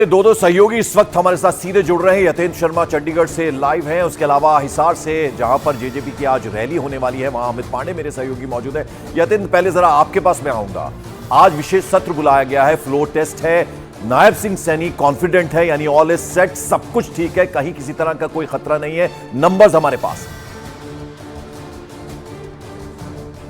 दो सहयोगी इस वक्त हमारे साथ सीधे जुड़ रहे हैं। यतेंद्र शर्मा चंडीगढ़ से लाइव हैं, उसके अलावा हिसार से जहां पर जेजेपी की आज रैली होने वाली है वहां अमित पांडे मेरे सहयोगी मौजूद है। यतेंद्र, पहले जरा आपके पास मैं आऊंगा। आज विशेष सत्र बुलाया गया है, फ्लोर टेस्ट है, नायब सिंह सैनी कॉन्फिडेंट है, यानी ऑल इज सेट, सब कुछ ठीक है, कहीं किसी तरह का कोई खतरा नहीं है, नंबर्स हमारे पास।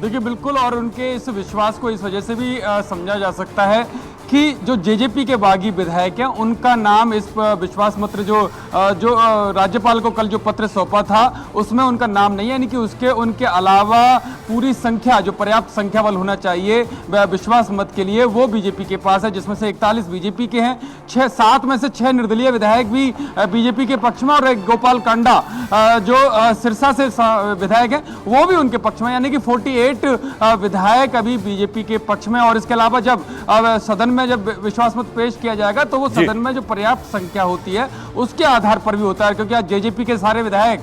देखिए बिल्कुल, और उनके इस विश्वास को इस वजह से भी समझा जा सकता है कि जो जेजेपी के बागी विधायक हैं उनका नाम इस विश्वास पत्र जो राज्यपाल को कल जो पत्र सौंपा था उसमें उनका नाम नहीं है, यानी कि उनके अलावा पूरी संख्या जो पर्याप्त संख्या बल होना चाहिए विश्वास मत के लिए वो बीजेपी के पास है, जिसमें से 41 बीजेपी के हैं, 7 में से 6 निर्दलीय विधायक भी बीजेपी के पक्ष में और एक गोपाल कांडा जो सिरसा से विधायक है वो भी उनके पक्ष में, यानी कि 48 विधायक अभी बीजेपी के पक्ष में। और इसके अलावा जब सदन में जब विश्वास मत पेश किया जाएगा तो वो सदन में जो पर्याप्त संख्या होती है उसके आधार पर भी होता है, क्योंकि आज जेजेपी के सारे विधायक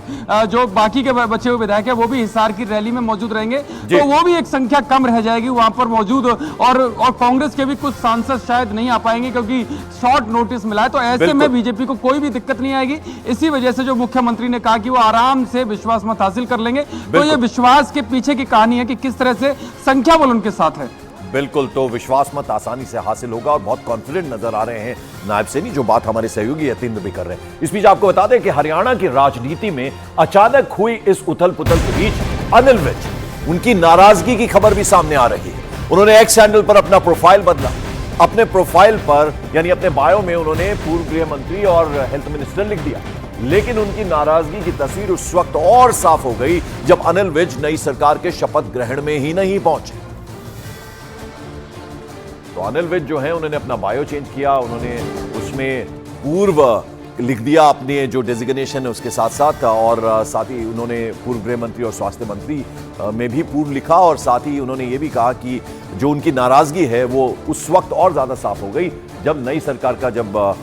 जो बाकी के बचे हुए विधायक है वो भी हिसार की रैली में मौजूद रहेंगे, तो वो भी एक संख्या कम रह जाएगी वहां पर मौजूद। और कांग्रेस के भी कुछ सांसद शायद नहीं आ पाएंगे क्योंकि शॉर्ट नोटिस मिला है, तो ऐसे में बीजेपी को कोई भी दिक्कत नहीं आएगी। इसी वजह से जो मुख्यमंत्री ने कहा कि वो आराम से विश्वास मत हासिल कर लेंगे, तो ये विश्वास के पीछे की कहानी है कि किस तरह से संख्या बल उनके साथ है। बिल्कुल, तो विश्वास मत आसानी से हासिल होगा और बहुत कॉन्फिडेंट नजर आ रहे हैं नायब सैनी, जो बात हमारे सहयोगी यतेंद्र भी कर रहे हैं। इस बीच आपको बता दें कि हरियाणा की राजनीति में अचानक हुई इस उथल पुथल के बीच अनिल विज, उनकी नाराजगी की खबर भी सामने आ रही है। उन्होंने एक्स हैंडल पर अपना प्रोफाइल बदला। अपने प्रोफाइल पर यानी अपने बायो में उन्होंने पूर्व गृह मंत्री और हेल्थ मिनिस्टर लिख दिया, लेकिन उनकी नाराजगी की तस्वीर उस वक्त और साफ हो गई जब अनिल विज नई सरकार के शपथ ग्रहण में ही नहीं पहुंचे। तो अनिल विज जो है उन्होंने अपना बायो चेंज किया, उन्होंने उसमें पूर्व लिख दिया अपने जो डेजिग्नेशन है उसके साथ साथ, और साथ ही उन्होंने पूर्व गृह मंत्री और स्वास्थ्य मंत्री में भी पूर्व लिखा, और साथ ही उन्होंने ये भी कहा कि जो उनकी नाराजगी है वो उस वक्त और ज्यादा साफ हो गई जब नई सरकार का जब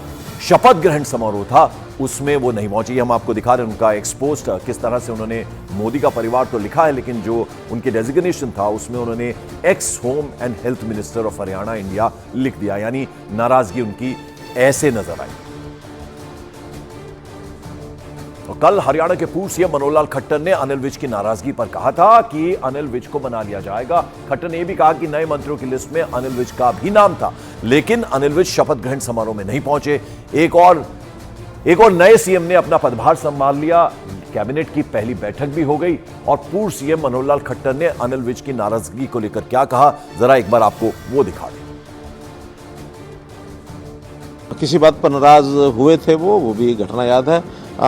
शपथ ग्रहण समारोह था उसमें वो नहीं पहुंची। हम आपको दिखा रहे हैं उनका एक्सपोस्ट, किस तरह से उन्होंने मोदी का परिवार तो लिखा है लेकिन जो उनके डेजिग्नेशन था उसमें उन्होंने x home and health minister of Haryana India लिख दिया, यानी नाराजगी उनकी ऐसे नजर आई। तो कल हरियाणा के पूर्व सीएम मनोहर लाल खट्टर ने अनिल विज की नाराजगी पर कहा था कि अनिल विज को बना लिया जाएगा। खट्टर ने यह भी कहा कि नए मंत्रियों की लिस्ट में अनिल विज का भी नाम था, लेकिन अनिल विज शपथ ग्रहण समारोह में नहीं पहुंचे। एक और नए सीएम ने अपना पदभार संभाल लिया, कैबिनेट की पहली बैठक भी हो गई, और पूर्व सीएम मनोहर लाल खट्टर ने अनिल विज की नाराजगी को लेकर क्या कहा, जरा एक बार आपको वो दिखा दें। किसी बात पर नाराज हुए थे वो भी घटना याद है।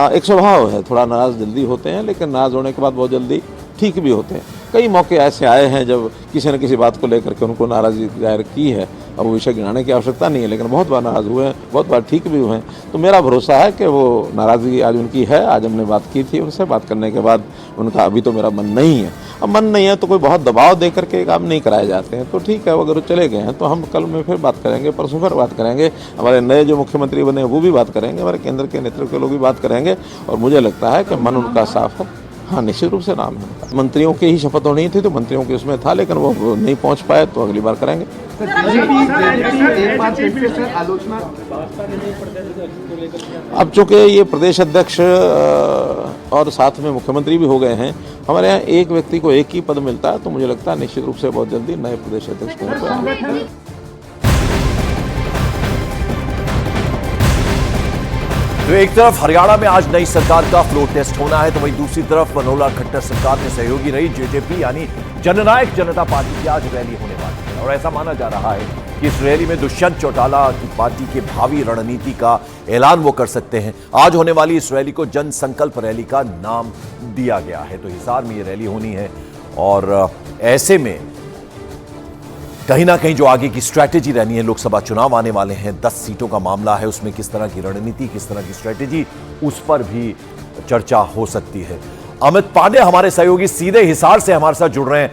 एक स्वभाव है, थोड़ा नाराज जल्दी होते हैं लेकिन नाराज होने के बाद बहुत जल्दी ठीक भी होते हैं। कई मौके ऐसे आए हैं जब किसी न किसी बात को लेकर के उनको नाराजगी जाहिर की है, अब वो विषय गिनाने की आवश्यकता नहीं है, लेकिन बहुत बार नाराज हुए हैं, बहुत बार ठीक भी हुए हैं। तो मेरा भरोसा है कि वो नाराजगी आज उनकी है। आज हमने बात की थी उनसे, बात करने के बाद उनका अभी तो मेरा मन नहीं है। अब मन नहीं है तो कोई बहुत दबाव दे करके काम नहीं कराए जाते हैं, तो ठीक है, अगर वो चले गए हैं तो हम कल में फिर बात करेंगे, परसों फिर बात करेंगे, हमारे नए जो मुख्यमंत्री बने वो भी बात करेंगे, हमारे केंद्र के नेतृत्व के लोग भी बात करेंगे, और मुझे लगता है कि मन उनका साफ है। हाँ, निश्चित रूप से नाम है। मंत्रियों की ही शपथ होनी थी तो मंत्रियों के उसमें था, लेकिन वो नहीं पहुंच पाए तो अगली बार करेंगे। अब चूंकि ये प्रदेश अध्यक्ष और साथ में मुख्यमंत्री भी हो गए हैं, हमारे यहाँ एक व्यक्ति को एक ही पद मिलता है, तो मुझे लगता है निश्चित रूप से बहुत जल्दी नए प्रदेश अध्यक्ष को। तो एक तरफ हरियाणा में आज नई सरकार का फ्लोर टेस्ट होना है, तो वहीं दूसरी तरफ मनोहर लाल खट्टर सरकार में सहयोगी रही जेजेपी यानी जननायक जनता पार्टी की आज रैली होने वाली है, और ऐसा माना जा रहा है कि इस रैली में दुष्यंत चौटाला की पार्टी के भावी रणनीति का ऐलान वो कर सकते हैं। आज होने वाली इस रैली को जन संकल्प रैली का नाम दिया गया है। तो हिसार में ये रैली होनी है, और ऐसे में कहीं ना कहीं जो आगे की स्ट्रैटेजी रहनी है, लोकसभा चुनाव आने वाले हैं, 10 सीटों का मामला है, उसमें किस तरह की रणनीति, किस तरह की स्ट्रैटेजी, उस पर भी चर्चा हो सकती है। अमित पांडे हमारे सहयोगी सीधे हिसार से हमारे साथ जुड़ रहे हैं।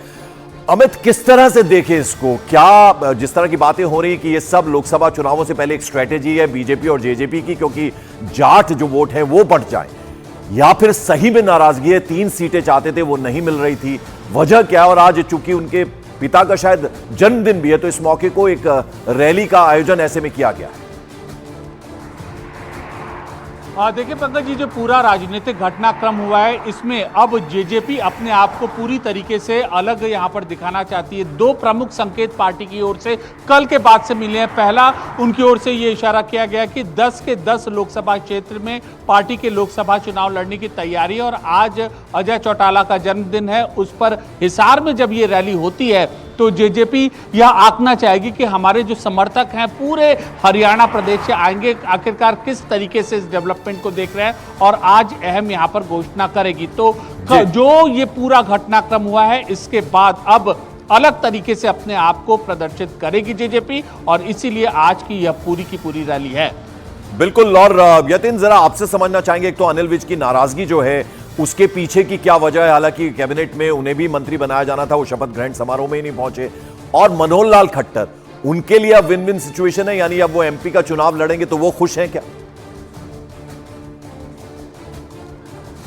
अमित, किस तरह से देखें इसको? क्या जिस तरह की बातें हो रही कि ये सब लोकसभा चुनावों से पहले एक स्ट्रैटेजी है बीजेपी और जेजेपी की, क्योंकि जाट जो वोट है वो बढ़ जाए, या फिर सही में नाराजगी है, 3 सीटें चाहते थे वो नहीं मिल रही थी, वजह क्या? और आज चूंकि उनके पिता का शायद जन्मदिन भी है तो इस मौके को एक रैली का आयोजन ऐसे में किया गया है। देखिए पंकज जी, जो पूरा राजनीतिक घटनाक्रम हुआ है इसमें अब जेजेपी अपने आप को पूरी तरीके से अलग यहाँ पर दिखाना चाहती है। दो प्रमुख संकेत पार्टी की ओर से कल के बाद से मिले हैं। पहला, उनकी ओर से ये इशारा किया गया कि 10 के 10 लोकसभा क्षेत्र में पार्टी के लोकसभा चुनाव लड़ने की तैयारी है और आज अजय चौटाला का जन्मदिन है। उस पर हिसार में जब ये रैली होती है तो जेजेपी यह आंकना चाहेगी कि हमारे जो समर्थक हैं पूरे हरियाणा प्रदेश से आएंगे, आखिरकार किस तरीके से इस डेवलपमेंट को देख रहे हैं, और आज अहम यहां पर घोषणा करेगी। तो जो ये पूरा घटनाक्रम हुआ है इसके बाद अब अलग तरीके से अपने आप को प्रदर्शित करेगी जेजेपी, और इसीलिए आज की यह पूरी की पूरी रैली है। बिल्कुल। और यतिन, जरा आपसे समझना चाहेंगे, एक तो अनिल विज की नाराजगी जो है उसके पीछे की क्या वजह है? हालांकि कैबिनेट में उन्हें भी मंत्री बनाया जाना था, वो शपथ ग्रहण समारोह में ही नहीं पहुंचे। और मनोहर लाल खट्टर, उनके लिए अब विन विन सिचुएशन है, यानी अब वो एमपी का चुनाव लड़ेंगे तो वो खुश हैं क्या?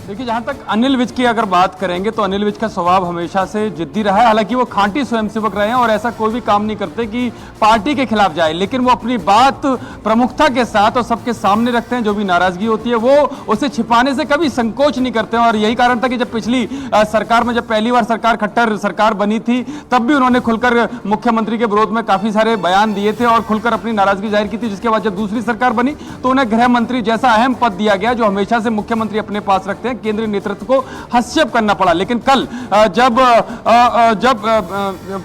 देखिए, जहां तक अनिल विज की अगर बात करेंगे तो अनिल विज का स्वभाव हमेशा से जिद्दी रहा है। हालांकि वो खांटी स्वयंसेवक रहे हैं और ऐसा कोई भी काम नहीं करते कि पार्टी के खिलाफ जाए, लेकिन वो अपनी बात प्रमुखता के साथ और सबके सामने रखते हैं। जो भी नाराजगी होती है वो उसे छिपाने से कभी संकोच नहीं करते हैं। और यही कारण था कि जब पिछली सरकार में, जब पहली बार सरकार खट्टर सरकार बनी थी, तब भी उन्होंने खुलकर मुख्यमंत्री के विरोध में काफी सारे बयान दिए थे और खुलकर अपनी नाराजगी जाहिर की थी। जिसके बाद जब दूसरी सरकार बनी तो उन्हें गृह मंत्री जैसा अहम पद दिया गया, जो हमेशा से मुख्यमंत्री अपने पास रखते हैं। केंद्रीय नेतृत्व को हस्तक्षेप करना पड़ा। लेकिन कल जब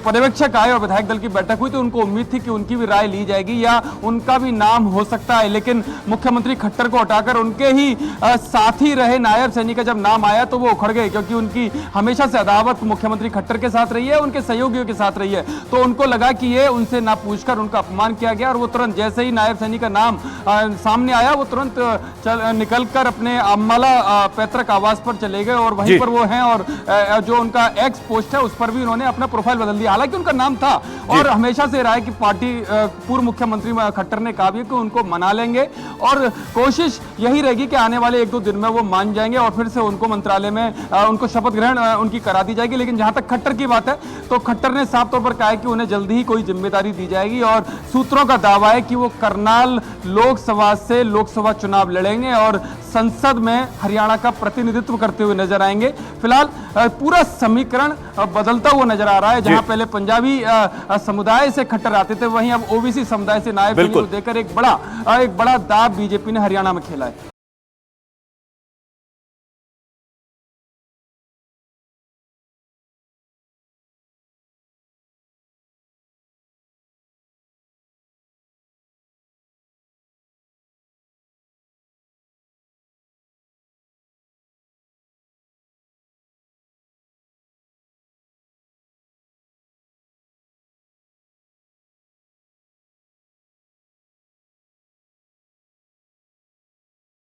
पर्यवेक्षक आए और विधायक दल की बैठक हुई तो उनको उम्मीद थी कि उनकी भी राय ली जाएगी या उनका भी नाम हो सकता है। लेकिन मुख्यमंत्री खट्टर को हटाकर उनके ही साथी रहे नायब सैनी का जब नाम आया तो वो उखड़ गए, क्योंकि उनकी हमेशा से अदावत मुख्यमंत्री खट्टर के साथ रही है, उनके सहयोगियों के साथ रही है। तो उनको लगा कि ये उनसे ना पूछकर उनका अपमान किया गया, और वो तुरंत जैसे ही नायब सैनी का नाम सामने आया वो तुरंत निकलकर अपने अम्बाला पैतृक आवास पर चले गए और वहीं पर वो हैं। और जो उनका एक्स पोस्ट है उस पर भी उन्होंने अपना प्रोफाइल बदल दिया। हालांकि उनका नाम था और हमेशा से रहा है कि पार्टी पूर्व मुख्यमंत्री खट्टर ने कहा भी कि उनको मना लेंगे और कोशिश यही रहेगी कि आने वाले 1-2 दिन में वो मान जाएंगे और फिर से उनको मंत्रालय में उनको शपथ ग्रहण उनकी करा दी जाएगी। लेकिन जहां तक खट्टर की बात है तो खट्टर ने साफ तौर पर कहा है कि उन्हें जल्दी ही कोई जिम्मेदारी दी जाएगी और सूत्रों का दावा है कि वो करनाल लोकसभा से लोकसभा चुनाव लड़ेंगे और संसद में हरियाणा का प्रतिनिधित्व करते हुए नजर आएंगे। फिलहाल पूरा समीकरण बदलता हुआ नजर आ रहा है। जहां पहले पंजाबी समुदाय से खट्टर आते थे, वहीं अब ओबीसी समुदाय से नायब सैनी को देकर एक बड़ा दाव बीजेपी ने हरियाणा में खेला है।